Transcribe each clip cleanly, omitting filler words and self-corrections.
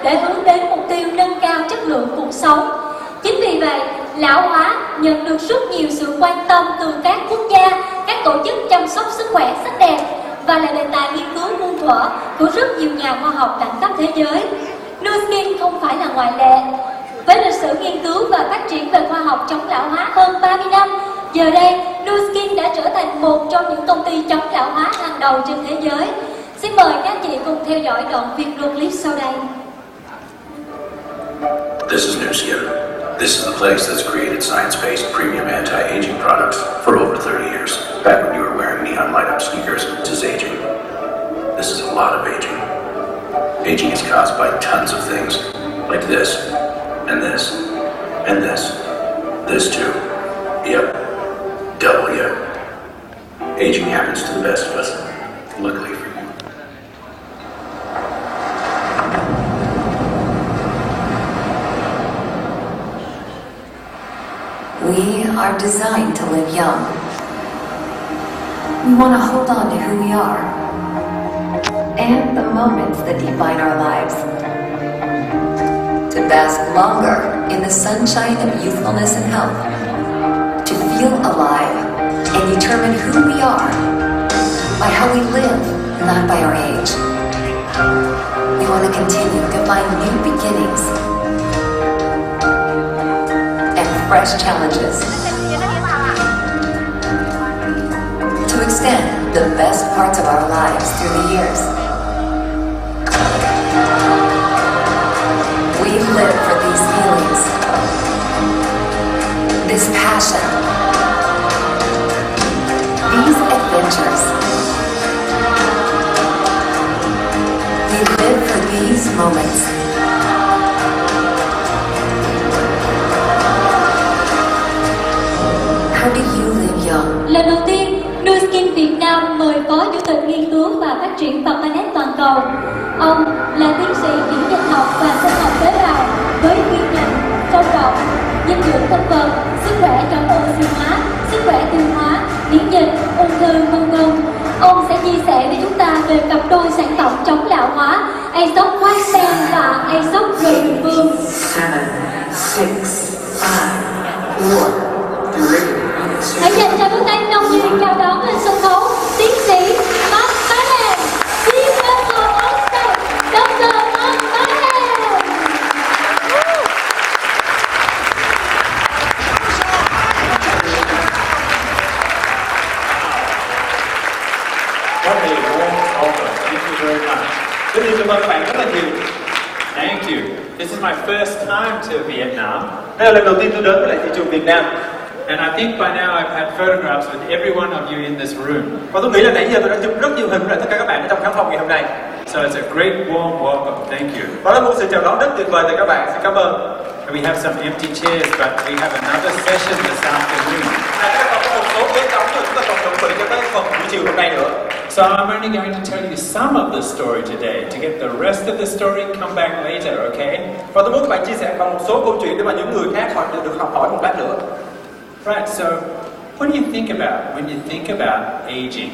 để hướng đến mục tiêu nâng cao chất lượng cuộc sống. Chính vì vậy, lão hóa nhận được rất nhiều sự quan tâm từ các quốc gia, các tổ chức chăm sóc sức khỏe sắc đẹp và là đề tài nghiên cứu muôn thuở của rất nhiều nhà khoa học đẳng cấp thế giới. Nu Skin không phải là ngoại lệ. Với lịch sử nghiên cứu và phát triển về khoa học chống lão hóa hơn 30 năm, giờ đây Nu Skin đã trở thành một trong những công ty chống lão hóa hàng đầu trên thế giới. Xin mời các chị cùng theo dõi đoạn video clip sau đây. This is Nu Skin. This is the place that's created science-based premium anti-aging products for over 30 years. Back when you were wearing neon light-up sneakers, this is aging. This is a lot of aging. Aging is caused by tons of things, like this, and this, and this. This too. Yep. Double yep. Aging happens to the best of us. Luckily for you. We are designed to live young. We want to hold on to who we are and the moments that define our lives. To bask longer in the sunshine of youthfulness and health. To feel alive and determine who we are by how we live, not by our age. We want to continue to find new beginnings and fresh challenges. To extend the best parts of our lives through the years. We live for these feelings, this passion, these adventures. We live for these moments. How do you live young? Lần đầu tiên, Nu Skin Việt Nam mời Phó Chủ tịch Nghiên cứu và Phát triển Internet toàn cầu. Ông là tiến sĩ diễn dịch học và sinh học tế bào với chuyên ngành sâu rộng, dinh dưỡng thực vật, sức khỏe trong oxy hóa, sức khỏe tiêu hóa, miễn dịch, ung thư, v.v. Ông sẽ chia sẻ với chúng ta về cặp đôi sản phẩm chống lão hóa Aesop White Man và Aesop Rừng Vương. 7, 6, 5, 4, 3. Hãy dành cho bước tay nồng nhiệt chào đón lên sân khấu tiến sĩ Mark Baren, Chief of Oxford, Dr. Mark Baren. What a warm welcome. Thank you very much. Rất nhiều cảm ơn các bạn rất là nhiều. Thank you. This is my first time to Vietnam. Đây là lần đầu tiên tôi đến với lại thị trường Việt Nam. And I think by now I've had photographs with every one of you in this room. Và tôi nghĩ là nãy giờ tôi đã chụp rất nhiều hình với tất cả các bạn ở trong khán phòng ngày hôm nay. So it's a great warm welcome. Thank you. Và đó là một sự chào đón rất tuyệt vời từ các bạn. Xin cảm ơn. And we have some empty chairs, but we have another session this afternoon. Các bạn có một số ghế trống rồi chúng ta còn chuẩn bị cho tới phần buổi chiều hôm nay nữa. So I'm only going to tell you some of the story today. To get the rest of the story, come back later, okay? Và tôi muốn các bạn chia sẻ bằng một số câu chuyện để mà những người khác họ được học hỏi một lát nữa. Right, so what do you think about when you think about aging?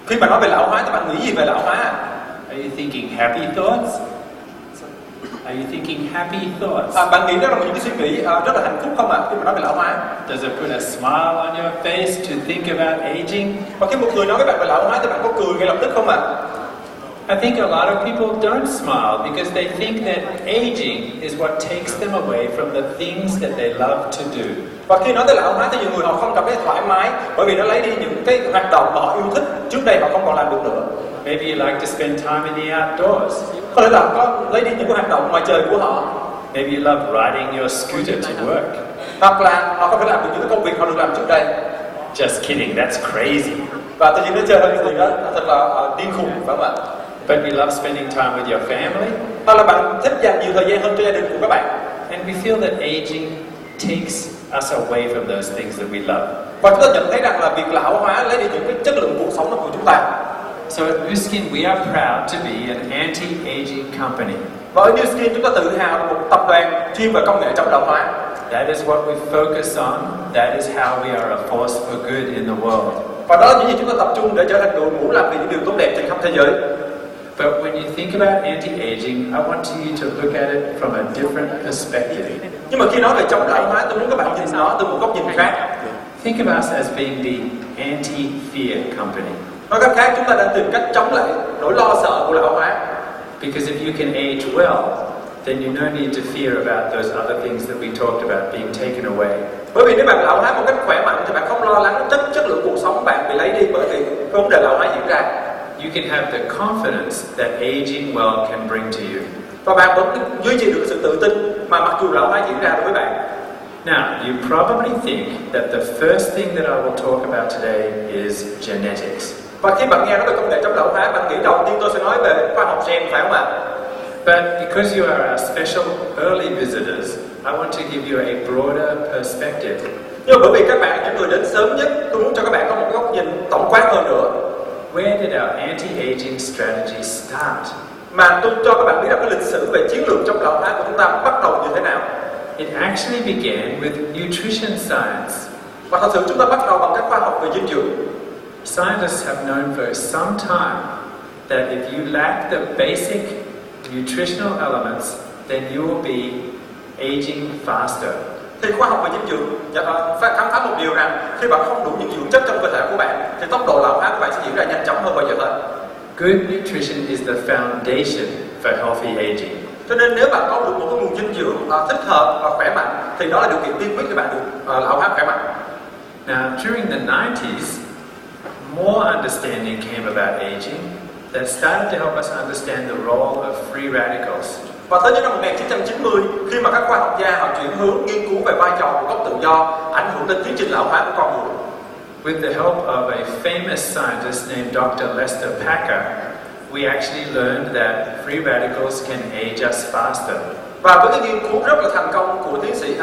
Khi mà nói về lão hóa thì bạn nghĩ gì về lão hóa? Are you thinking happy thoughts? Are you thinking happy thoughts? Bạn nghĩ đó là những cái suy nghĩ rất là hạnh phúc không ạ? Khi mà nói về lão hóa. Does it put a smile on your face to think about aging? Và khi một người nói với bạn về lão hóa thì bạn có cười ngay lập tức không ạ? I think a lot of people don't smile because they think that aging is what takes them away from the things that they love to do. Và khi nói tới lão hóa thì nhiều người họ không cảm thấy thoải mái bởi vì nó lấy đi những cái hoạt động mà họ yêu thích trước đây họ không còn làm được nữa. Maybe you like to spend time in the outdoors. Có lẽ là có lấy đi những cái hoạt động ngoài trời của họ. Maybe you love riding your scooter to work. Hoặc là họ không thể làm được những cái công việc họ được làm trước đây. Just kidding, that's crazy. Và tự nhiên nó chơi cái gì đó thật là điên khùng phải không ạ? But we love spending time with your family. Hoặc là bạn thích dành nhiều thời gian hơn cho gia đình của các bạn. And we feel that aging takes us away from those things that we love. Và chúng ta nhận thấy rằng là việc lão hóa lấy đi những cái chất lượng cuộc sống của chúng ta. So at Nu Skin, we are proud to be an anti-aging company. Và ở Nu Skin chúng ta tự hào là một tập đoàn chuyên về công nghệ chống lão hóa. That is what we focus on. That is how we are a force for good in the world. Và đó là những gì chúng ta tập trung để trở thành đội ngũ làm việc những điều tốt đẹp trên khắp thế giới. But when you think about anti-aging, I want you to look at it from a different perspective. Nhưng mà khi nói về chống lão hóa, tôi muốn các bạn nhìn nó từ một góc nhìn khác. Think of us as being the anti-fear company. Nói cách khác, chúng ta đang tìm cách chống lại nỗi lo sợ của lão hóa. Because if you can age well, then you no need to fear about those other things that we talked about being taken away. Bởi vì nếu bạn lão hóa một cách khỏe mạnh thì bạn không lo lắng chất lượng cuộc sống bạn bị lấy đi bởi vì cái vấn đề lão hóa diễn ra. You can have the confidence that aging well can bring to you. Và bạn vẫn duy trì được sự tự tin mà mặc dù lão hóa diễn ra đối với bạn. Now, you probably think that the first thing that I will talk about today is genetics. Và khi bạn nghe nói về công nghệ chống lão hóa, bạn nghĩ đầu tiên tôi sẽ nói về khoa học gen, phải không ạ? But because you are our special early visitors, I want to give you a broader perspective. Nhưng bởi vì các bạn là những người đến sớm nhất, tôi muốn cho các bạn có một góc nhìn tổng quát hơn nữa. Where did our anti-aging strategy start? Mà tôi cho các bạn biết là cái lịch sử về chiến lược chống lão hóa của chúng ta bắt đầu như thế nào. It actually began with nutrition science. Và thật sự chúng ta bắt đầu bằng các khoa học về dinh dưỡng. Scientists have known for some time that if you lack the basic nutritional elements, then you will be aging faster. Thì khoa học về dinh dưỡng phải khám phá một điều rằng khi bạn không đủ những dưỡng chất trong cơ thể của bạn thì tốc độ lão hóa của bạn sẽ diễn ra nhanh chóng hơn bao giờ hết. Good nutrition is the foundation for healthy aging. Cho nên nếu bạn có được một cái nguồn dinh dưỡng thích hợp và khỏe mạnh thì đó là điều kiện tiên quyết để bạn được lão hóa khỏe mạnh. Now, during the 90s, more understanding came about aging that started to help us understand the role of free radicals. Và tới những năm 1990, khi mà các khoa học gia họ chuyển hướng nghiên cứu về vai trò của gốc tự do ảnh hưởng đến tiến trình lão hóa của con người. With the help of a famous scientist named Dr. Lester Packer, we actually learned that free radicals can age us faster. Và với cái nghiên cứu rất là thành công của tiến sĩ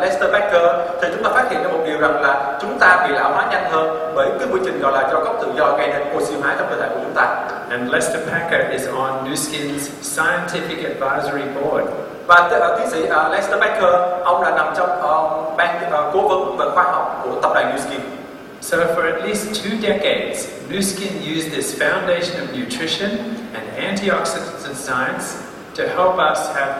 Lester Packer thì chúng ta phát hiện ra một điều rằng là chúng ta bị lão hóa nhanh hơn bởi cái quy trình gọi là do gốc tự do gây nên oxy hóa trong cơ thể của chúng ta. And Lester Packer is on Nu Skin's Scientific Advisory Board. Và tiến sĩ Lester Packer, ông là nằm trong ban cố vấn về khoa học của tập đoàn Nu Skin. So for at least 2 decades, Nu Skin used this foundation of nutrition and antioxidant science to help us have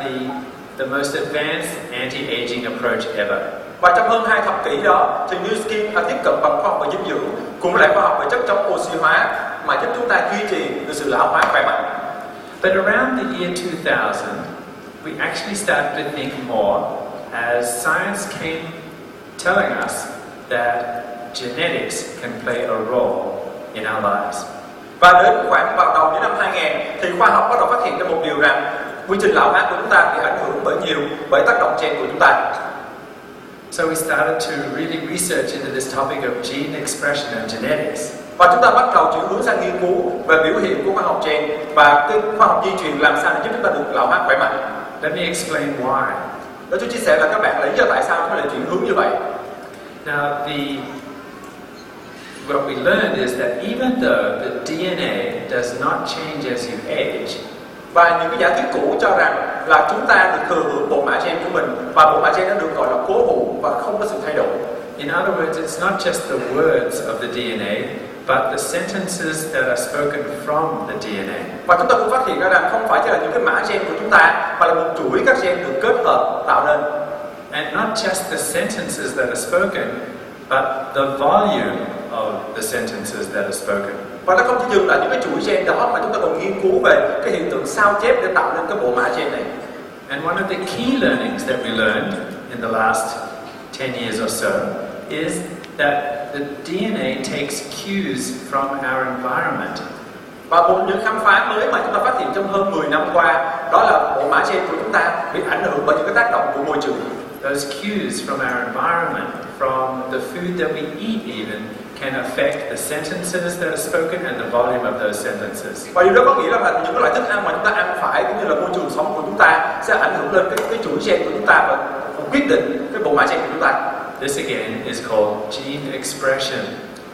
the most advanced anti-aging approach ever. Và trong hơn 2 thập kỷ đó thì Nu Skin tiếp cận bằng khoa học về dinh dưỡng cùng lại khoa học về chất chống oxy hóa mà giúp chúng ta duy trì được sự lão hóa khỏe mạnh. But around the year 2000, we actually started to think more as science came telling us that genetics can play a role in our lives. Và đến khoảng vào đầu những năm 2000 thì khoa học bắt đầu phát hiện ra một điều rằng quy trình lão hóa của chúng ta bị ảnh hưởng bởi tác động gen của chúng ta. So we started to really research into this topic of gene expression and genetics. Và chúng ta bắt đầu chuyển hướng sang nghiên cứu về biểu hiện của khoa học gen và cái khoa học di truyền làm sao để giúp chúng ta được lão hóa khỏe mạnh. Let me explain why. Đó tôi chia sẻ là các bạn lý do tại sao chúng ta lại chuyển hướng như vậy. Now what we learned is that even though the DNA does not change as you age, và những cái giả thuyết cũ cho rằng là chúng ta được thừa hưởng bộ mã gen của mình và bộ mã gen nó được gọi là cố hữu và không có sự thay đổi. In other words, it's not just the words of the DNA, but the sentences that are spoken from the DNA. Và chúng ta cũng phát hiện ra rằng không phải chỉ là những cái mã gen của chúng ta mà là một chuỗi các gen được kết hợp tạo nên. And not just the sentences that are spoken, but the volume of the sentences that are spoken. Và nó không chỉ dừng lại những cái chuỗi gen đó mà chúng ta còn nghiên cứu về cái hiện tượng sao chép để tạo nên cái bộ mã gen này. And one of the key learnings that we learned in the last 10 years or so is that the DNA takes cues from our environment. Và một những khám phá mới mà chúng ta phát hiện trong hơn 10 năm qua đó là bộ mã gen của chúng ta bị ảnh hưởng bởi những cái tác động của môi trường. Those cues from our environment, from the food that we eat even, can affect the sentences that are spoken and the volume of those sentences. Và điều đó có nghĩa là những cái loại thức ăn mà chúng ta ăn phải cũng như là môi trường sống của chúng ta sẽ ảnh hưởng lên cái chuỗi gen của chúng ta và quyết định cái bộ mã gen của chúng ta. This again is called gene expression.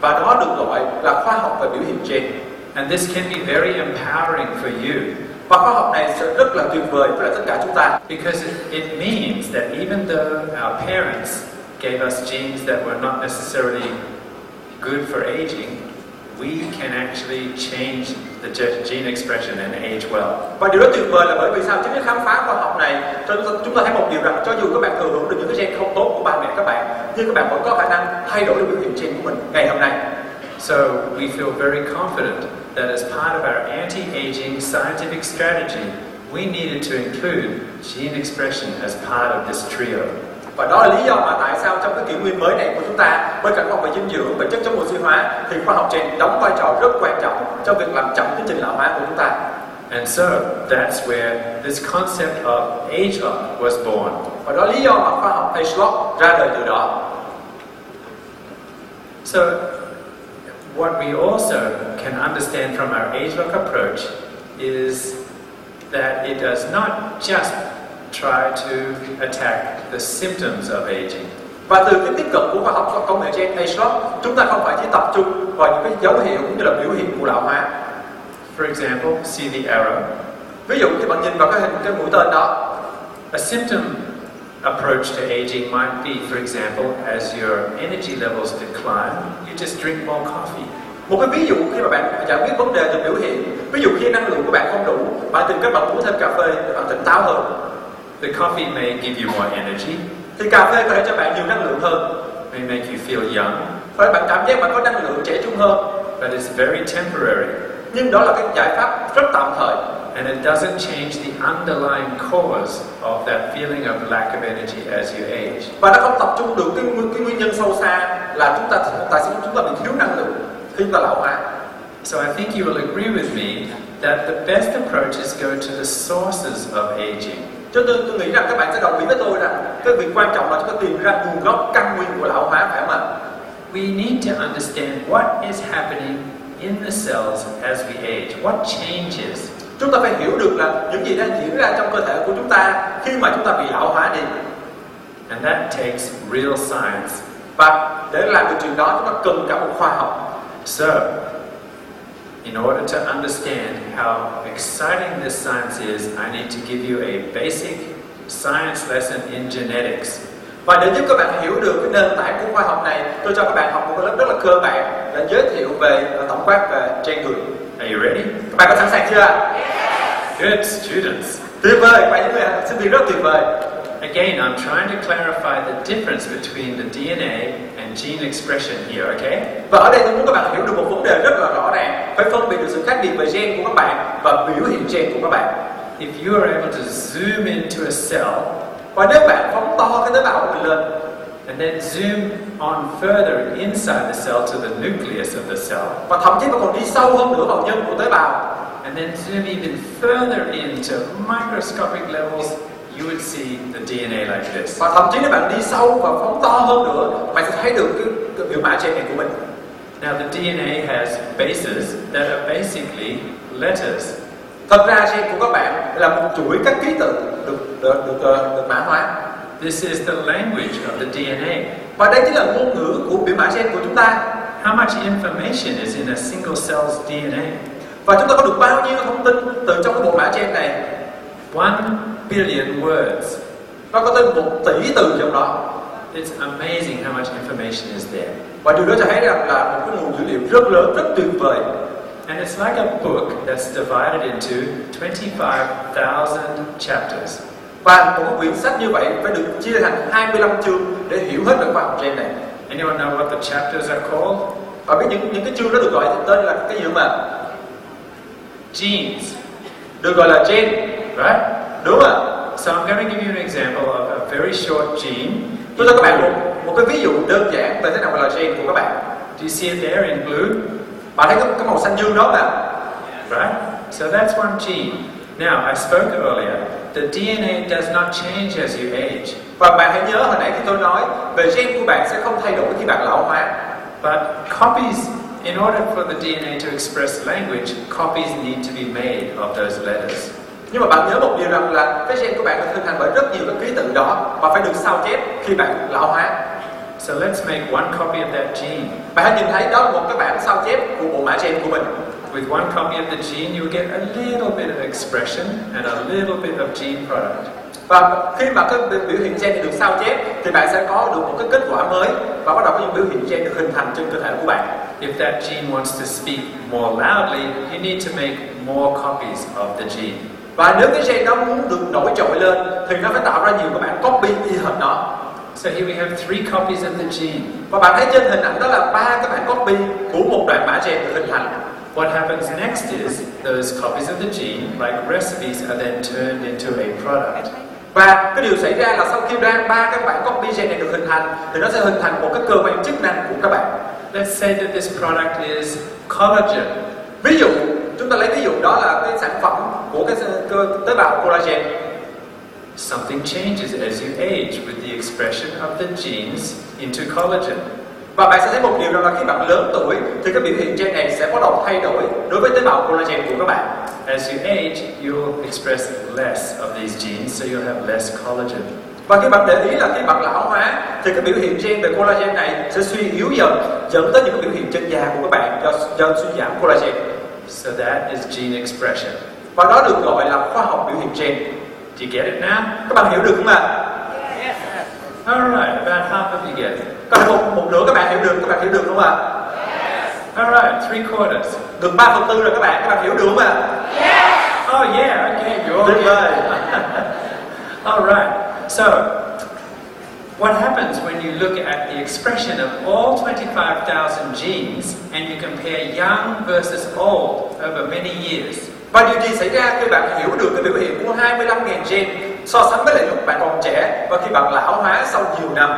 Và đó được gọi là khoa học về biểu hiện gen. And this can be very empowering for you. Và khoa học này sẽ rất là tuyệt vời với tất cả chúng ta. Because it means that even though our parents gave us genes that were not necessarily good for aging, we can actually change the gene expression and age well. Và điều đó tuyệt vời là bởi vì sao? Chính cái khám phá khoa học này cho chúng ta thấy một điều rằng cho dù các bạn thừa hưởng được những cái gen không tốt của ba mẹ các bạn, nhưng các bạn vẫn có khả năng thay đổi được biểu hiện gen của mình ngày hôm nay. So we feel very confident that as part of our anti-aging scientific strategy, we needed to include gene expression as part of this trio. Và đó là lý do mà tại sao trong cái kỷ nguyên mới này của chúng ta, bên cạnh khoa học về dinh dưỡng và chất chống oxy hóa, thì khoa học gen đóng vai trò rất quan trọng trong việc làm chậm tiến trình lão hóa của chúng ta. And so that's where this concept of age lock was born. Và đó là lý do mà khoa học age lock ra đời từ đó. So what we also can understand from our age lock approach is that it does not just try to attack the symptoms of aging. Và từ cái tiếp cận của khoa học công nghệ gen age lock, chúng ta không phải chỉ tập trung vào những cái dấu hiệu cũng như là biểu hiện của lão hóa. For example, see the arrow. Ví dụ khi bạn nhìn vào cái mũi tên đó, a symptom approach to aging might be, for example, as your energy levels decline, you just drink more coffee. Một cái ví dụ khi mà bạn giải quyết vấn đề từ biểu hiện, ví dụ khi năng lượng của bạn không đủ, bạn tìm cách bạn uống thêm cà phê để bạn tỉnh táo hơn. The coffee may give you more energy. Thì cà phê có thể cho bạn nhiều năng lượng hơn. May make you feel young. Và bạn cảm giác bạn có năng lượng trẻ trung hơn. But it's very temporary. Nhưng đó là cái giải pháp rất tạm thời. And it doesn't change the underlying cause of that feeling of lack of energy as you age. Và nó không tập trung được cái nguyên nhân sâu xa là tại sao chúng ta bị thiếu năng lượng khi chúng ta lão hóa. So I think you will agree with me that the best approach is go to the sources of aging. Cho tôi nghĩ rằng các bạn sẽ đồng ý với tôi rằng cái việc quan trọng là chúng ta tìm ra nguồn gốc căn nguyên của lão hóa, phải không ạ? We need to understand what is happening in the cells as we age. What changes? Chúng ta phải hiểu được là những gì đang diễn ra trong cơ thể của chúng ta khi mà chúng ta bị lão hóa đi. And that takes real science. Và để làm được chuyện đó, chúng ta cần cả một khoa học. So, in order to understand how exciting this science is, I need to give you a basic science lesson in genetics. Và để giúp các bạn hiểu được cái nền tảng của khoa học này, tôi cho các bạn học một cái lớp rất là cơ bản để giới thiệu về tổng quát về gen người. Are you ready? Các bạn có sẵn sàng chưa? Good, students. Tuyệt vời, các bạn những người sinh viên rất tuyệt vời. Again, I'm trying to clarify the difference between the DNA and gene expression here, okay? Và ở đây tôi muốn các bạn hiểu được một vấn đề rất là rõ ràng, phải phân biệt được sự khác biệt về gen của các bạn và biểu hiện gen của các bạn. If you are able to zoom into a cell, và nếu bạn phóng to cái tế bào của mình lên, and then zoom on further inside the cell to the nucleus of the cell, và thậm chí bạn còn đi sâu hơn nữa vào nhân của tế bào, and then zoom even further into microscopic levels, you would see the DNA like this. và thậm chí nếu bạn đi sâu và phóng to hơn nữa, bạn sẽ thấy được cái biểu mã gen này của mình. Now the DNA has bases that are basically letters. Thật ra gen của các bạn là một chuỗi các ký tự được mã hóa. This is the language of the DNA. Và đây chính là ngôn ngữ của biểu mã gen của chúng ta. How much information is in a single cell's DNA? Và chúng ta có được bao nhiêu thông tin từ trong cái bộ mã gen này? 1 billion words. Nó có tới 1 tỷ từ trong đó. It's amazing how much information is there. Và điều đó cho thấy rằng là một cái nguồn dữ liệu rất lớn, rất tuyệt vời. And it's like a book that's divided into 25,000 chapters. Và một quyển sách như vậy phải được chia thành 25 chương để hiểu hết về khoa học gen này. Anyone know what the chapters are called? Và biết những cái chương đó được gọi tên là cái gì mà? Genes. Được gọi là gen, Right? đúng không? So I'm going to give you an example of a very short gene. Tôi cho các bạn một cái ví dụ đơn giản về thế nào gọi là gen của các bạn. Do you see it there in blue? Bạn thấy cái màu xanh dương đó mà? Right? So that's one gene. Now, I spoke earlier, the DNA does not change as you age. Và bạn hãy nhớ hồi nãy khi tôi nói về gen của bạn sẽ không thay đổi khi bạn lão hóa. But copies, in order for the DNA to express language, copies need to be made of those letters. Nhưng mà bạn nhớ một điều rằng là cái gen của bạn được hình thành bởi rất nhiều các ký tự đó và phải được sao chép khi bạn lão hóa. So let's make one copy of that gene. Bạn hãy nhìn thấy đó là một cái bản sao chép của bộ mã gen của mình. With one copy of the gene, you get a little bit of expression and a little bit of gene product. Và khi mà cái biểu hiện gen này được sao chép thì bạn sẽ có được một cái kết quả mới và bắt đầu có những biểu hiện gen được hình thành trên cơ thể của bạn. If that gene wants to speak more loudly, you need to make more copies of the gene. Và nếu cái gen đó muốn được nổi trội lên thì nó phải tạo ra nhiều các bạn copy y hệt nó. So here we have 3 copies of the gene. Và bạn thấy trên hình ảnh đó là 3 cái bản copy của một đoạn mã gen được hình thành. What happens next is those copies of the gene, like recipes, are then turned into a product. Và cái điều xảy ra là sau khi ba cái bản copy gen này được hình thành thì nó sẽ hình thành một cái cơ quan chức năng của các bạn. Let's say that this product is collagen. Ví dụ, chúng ta lấy ví dụ đó là cái sản phẩm của cái tế bào collagen. Something changes as you age with the expression of the genes into collagen. Và bạn sẽ thấy một điều rằng là khi bạn lớn tuổi thì cái biểu hiện gen này sẽ bắt đầu thay đổi đối với tế bào collagen của các bạn. As you age, you'll express less of these genes, so you'll have less collagen. Và khi bạn để ý là khi bạn lão hóa thì cái biểu hiện gen về collagen này sẽ suy yếu dần, dẫn tới những cái biểu hiện trên da của các bạn do suy giảm collagen. So that is gene expression. Và đó được gọi là khoa học biểu hiện gen. Do you get it now? Các bạn hiểu được không ạ? Alright, about half of you get it. Có một nửa các bạn hiểu được, đúng không ạ? Alright, 3/4. Được 3/4 rồi các bạn hiểu được không ạ? Oh yeah, okay, you're Tuyệt vời. Alright, so what happens when you look at the expression of all 25,000 genes and you compare young versus old over many years? Và điều gì xảy ra khi bạn hiểu được cái biểu hiện của 25.000 gen so sánh với lại lúc bạn còn trẻ và khi bạn lão hóa sau nhiều năm?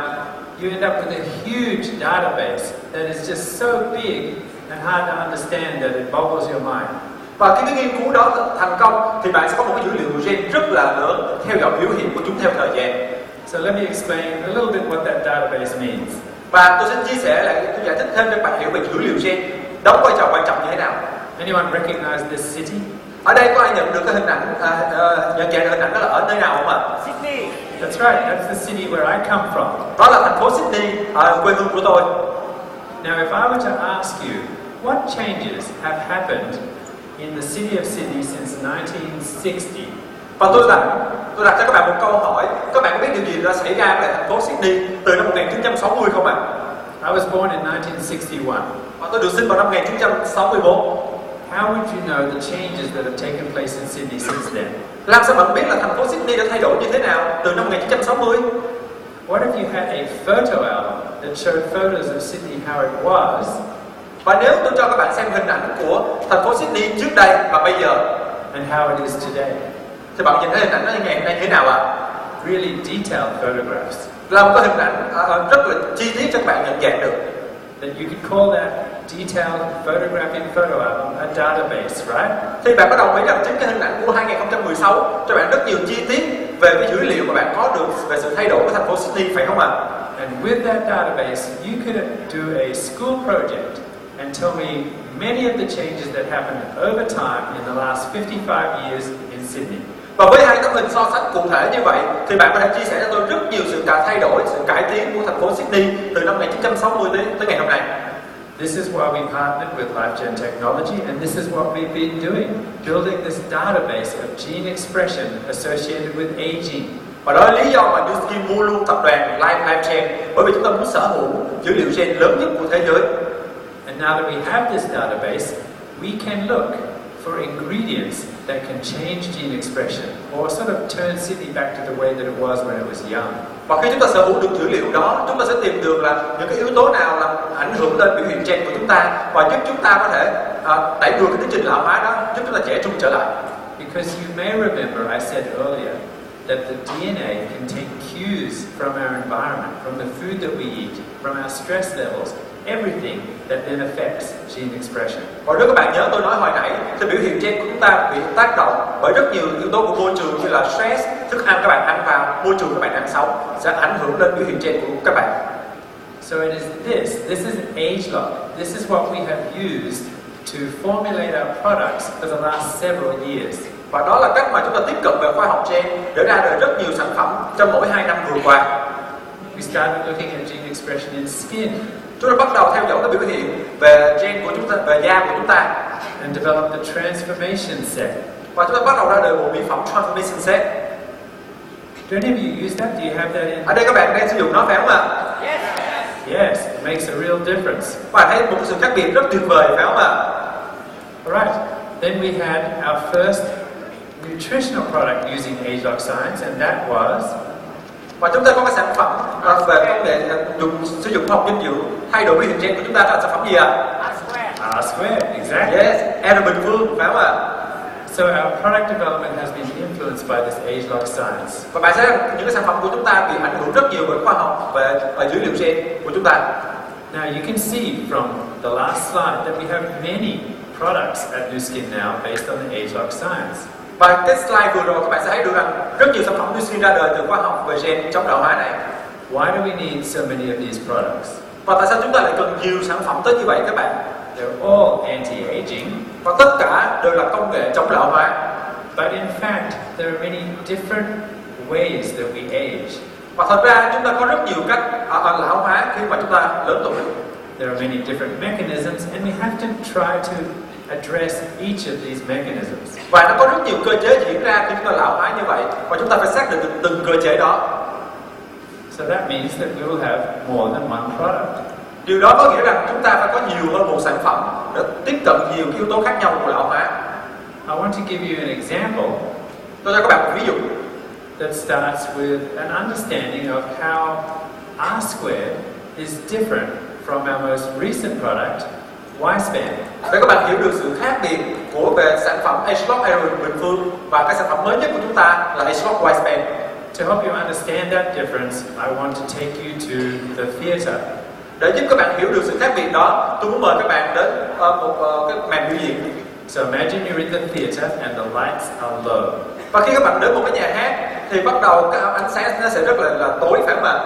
You end up with a huge database that is just so big and hard to understand that it boggles your mind. Và khi cái nghiên cứu đó thành công thì bạn sẽ có một cái dữ liệu gen rất là lớn theo dõi biểu hiện của chúng theo thời gian. So let me explain a little bit what that database means. Và tôi xin chia sẻ lại, tôi giải thích thêm cho bạn hiểu về dữ liệu gen đóng vai trò quan trọng như thế nào. Anyone recognize this city? Ở đây có ai nhận được cái hình ảnh, nhận dạng hình ảnh đó là ở nơi nào không ạ? Sydney. That's right, that's the city where I come from. Đó là thành phố Sydney, quê hương của tôi. Now if I were to ask you, what changes have happened in the city of Sydney since 1960? Và tôi đặt cho các bạn một câu hỏi, các bạn có biết điều gì đã xảy ra tại thành phố Sydney từ năm 1960 không ạ? I was born in 1961. Và tôi được sinh vào năm 1961. How would you know the changes that have taken place in Sydney since then? Làm sao bạn biết là thành phố Sydney đã thay đổi như thế nào từ năm 1960? What if you had a photo album that showed photos of Sydney how it was, Và nếu tôi cho các bạn xem hình ảnh của thành phố Sydney trước đây và bây giờ, and how it is today? thì bạn nhìn thấy hình ảnh nó ngày hôm nay như thế nào ạ? Really detailed photographs Là một cái hình ảnh rất là chi tiết cho các bạn nhận dạng được. that you could call that detailed photographic photo album a database, right? Thì bạn có đồng ý rằng chính cái hình ảnh của 2016 cho bạn rất nhiều chi tiết về cái dữ liệu mà bạn có được về sự thay đổi của thành phố Sydney, phải không ạ? And with that database, you could do a school project and tell me many of the changes that happened over time in the last 55 years in Sydney. Và với hai tấm hình so sánh cụ thể như vậy thì bạn có thể chia sẻ cho tôi rất nhiều sự thay đổi, sự cải tiến của thành phố Sydney từ năm 1960 tới ngày hôm nay. This is why we partnered with LifeGen Technology, and this is what we've been doing, building this database of gene expression associated with aging. Và đó là lý do mà Newskin mua luôn tập đoàn LifeGen, bởi vì chúng ta muốn sở hữu dữ liệu gen lớn nhất của thế giới. And now that we have this database, we can look for ingredients that can change gene expression or sort of turn Sydney back to the way that it was when it was young. Và khi chúng ta sở hữu được dữ liệu đó, chúng ta sẽ tìm được là những cái yếu tố nào làm ảnh hưởng lên biểu hiện gen của chúng ta và giúp chúng ta có thể đẩy lùi cái tiến trình lão hóa đó, giúp chúng ta trẻ trung trở lại. Because you may remember I said earlier that the DNA can take cues from our environment, from the food that we eat, from our stress levels, everything that then affects gene expression. Và nếu các bạn nhớ tôi nói hồi nãy, thì biểu hiện gen của chúng ta bị tác động bởi rất nhiều yếu tố của môi trường như là stress, thức ăn các bạn ăn vào, môi trường các bạn ăn sống sẽ ảnh hưởng lên biểu hiện gen của các bạn. So it is this is age lock. This is what we have used to formulate our products for the last several years. Và đó là cách mà chúng ta tiếp cận về khoa học gen để ra đời rất nhiều sản phẩm trong mỗi 2 năm vừa qua. We started looking at gene expression in skin Chúng ta bắt đầu theo dõi cái biểu hiện về gen của chúng ta, về da của chúng ta, and developed the transformation set. và chúng ta bắt đầu ra đời bộ mỹ phẩm Transformation Set. Do any of you use that? Do you have that in? Ở đây các bạn đang sử dụng nó phải không ạ? Yes, it makes a real difference. Và thấy một sự khác biệt rất tuyệt vời phải không ạ? Alright, then we had our first nutritional product using age-lock science, and that was Và chúng ta có cái sản phẩm về công nghệ sử dụng học dinh dưỡng thay đổi biểu hiện gen của chúng ta là sản phẩm gì ạ? R squared, exactly. Yes, R bình phương phải không ạ? So our product development has been influenced by this age-lock science. Và bạn sẽ thấy những cái sản phẩm của chúng ta bị ảnh hưởng rất nhiều bởi khoa học về dữ liệu gen của chúng ta. Now you can see from the last slide that we have many products at Nu Skin now based on the age-lock science. Và cái slide vừa rồi các bạn sẽ thấy được rằng rất nhiều sản phẩm Nu Skin ra đời từ khoa học về gen chống lão hóa này. Why do we need so many of these products? Và tại sao chúng ta lại cần nhiều sản phẩm tới như vậy các bạn? They're all anti-aging, Và tất cả đều là công nghệ chống lão hóa. but in fact there are many different ways that we age. Và thật ra chúng ta có rất nhiều cách lão hóa khi mà chúng ta lớn tuổi. There are many different mechanisms, and we have to try to address each of these mechanisms. Và nó có rất nhiều cơ chế diễn ra khi chúng ta lão hóa như vậy, và chúng ta phải xác định được từng cơ chế đó. So that means that we will have more than one product. Điều đó có nghĩa rằng chúng ta phải có nhiều hơn một sản phẩm để tiếp cận nhiều cái yếu tố khác nhau của lão hóa. I want to give you an example Tôi cho các bạn một ví dụ. that starts with an understanding of how R squared is different from our most recent product, Y-span. Để các bạn hiểu được sự khác biệt của về sản phẩm Age-Lock R bình phương và cái sản phẩm mới nhất của chúng ta là Age-Lock Y-span. To help you understand that difference, I want to take you to the theater. Để giúp các bạn hiểu được sự khác biệt đó, tôi muốn mời các bạn đến một cái màn biểu diễn. So imagine you're in the theater and the lights are low. Và khi các bạn đến một cái nhà hát thì bắt đầu cái ánh sáng nó sẽ rất là tối phải không ạ?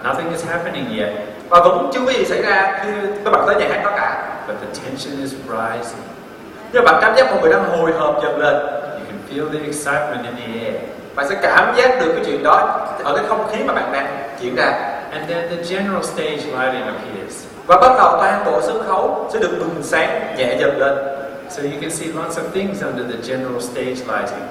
Nothing is happening yet, Và vẫn chưa có gì xảy ra khi các bạn tới nhà hát đó cả. but the tension is rising. Nhưng bạn cảm giác mọi người đang hồi hộp dần lên. You can feel the excitement in the air. Bạn sẽ cảm giác được cái chuyện đó ở cái không khí mà bạn đang diễn ra. And then the general stage lighting appears. Và bắt đầu toàn bộ sân khấu sẽ được bừng sáng nhẹ dần lên. So you can see lots of things under the general stage lighting.